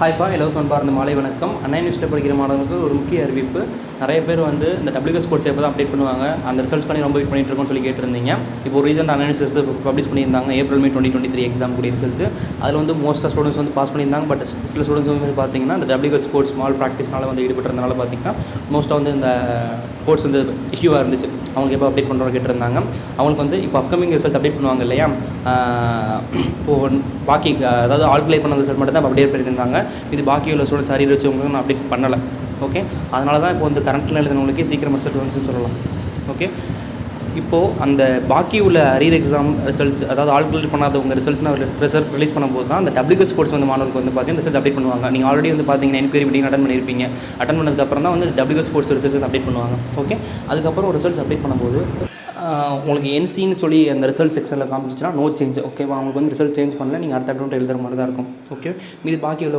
ஹாய்ப்பா, எல்லோருக்கும் அன்பார்ந்த மாலை வணக்கம். அண்ணா யூனிவர்சிட்டியில் படிக்கிற மாணவர்களுக்கு ஒரு முக்கிய அறிவிப்பு. நிறைய பேர் வந்து இந்த WS கோர்ஸ் எப்போ தான் அப்டேட் பண்ணுவாங்க, அந்த ரிசல்ட்ஸ் பண்ணி ரொம்ப வெயிட் பண்ணிட்டு இருக்கோம்னு சொல்லி கேட்டிருந்தீங்க. இப்போ ரீசெண்ட் அண்ணா யூனிவர்சிட்டி பப்ளிஷ் பண்ணியிருந்தாங்க ஏப்ரல் மே 2023 எக்ஸாம் கூடிய ரிசல்ட்ஸ். அதில் வந்து மோஸ்ட்டாக ஸ்டூடெண்ட்ஸ் வந்து பாஸ் பண்ணியிருந்தாங்க. பட் சில ஸ்டூடெண்ட்ஸ் வந்து பார்த்தீங்கன்னா இந்த WS கோர்ஸ் ஸ்மால் ப்ராக்டிஸ்னால வந்து ஈடுபட்டிருந்தனால பார்த்தீங்கன்னா மோஸ்ட்டாக வந்து இந்த கோர்ஸ் வந்து இஷ்யூவாக இருந்துச்சு. அவங்களுக்கு எப்போ அப்டேட் பண்ணுறோம் கேட்டிருந்தாங்க. அவங்களுக்கு வந்து இப்போ அப்கமிங் ரிசல்ட்ஸ் அப்டேட் பண்ணுவாங்க இல்லையா, இப்போது பாக்கி அதாவது ஆல் கிளியர் பண்ண ரிசல்ட் மட்டும் தான் அப்டேட் பண்ணியிருந்தாங்க. இது பாக்கி உள்ள ஸ்டூடெண்ட்ஸ் அரியர் வச்சவங்களுக்கு நான் அப்டேட் பண்ணலை. ஓகே, அதனால தான் இப்போ வந்து கரண்ட்டில் எழுதுனவங்களுக்கே சீக்கிரம் ரிசல்ட் வந்துச்சுன்னு சொல்லலாம். ஓகே, இப்போது அந்த பாக்கி உள்ள அரியர் எக்ஸாம் ரிசல்ட்ஸ், அதாவது ஆல் கிளியர் பண்ணாதவங்க ரிசல்ட் ரிலீஸ் பண்ணும்போது தான் அந்த WS கோர்ஸ் வந்து மாணவர்களுக்கு வந்து பார்த்தீங்கன்னா ரிசல்ட் அப்டேட் பண்ணுவாங்க. நீங்கள் ஆல்ரெடி வந்து பார்த்தீங்கன்னா என்கொயரி மீட்டிங் அட்டன் பண்ணியிருப்பீங்க. அட்டன் பண்ணதுக்கப்புறம் தான் வந்து WS கோர்ஸ் ரிசல்ட் வந்து அப்டேட் பண்ணுவாங்க. ஓகே, அதுக்கப்புறம் ரிசல்ட்ஸ் அப்டேட் பண்ணும்போது உங்களுக்கு NCன்னு சொல்லி அந்த ரிசல்ட் செக்ஷனில் காமிச்சிச்சுன்னா நோ சேஞ்ச். ஓகேவா, அவங்களுக்கு வந்து ரிசல்ட் சேஞ்ச் பண்ணல, நீங்கள் அடுத்த அட்டெம்ப்ட் எழுதுகிற மாதிரி தான் இருக்கும். ஓகே, இது பாக்கி உள்ள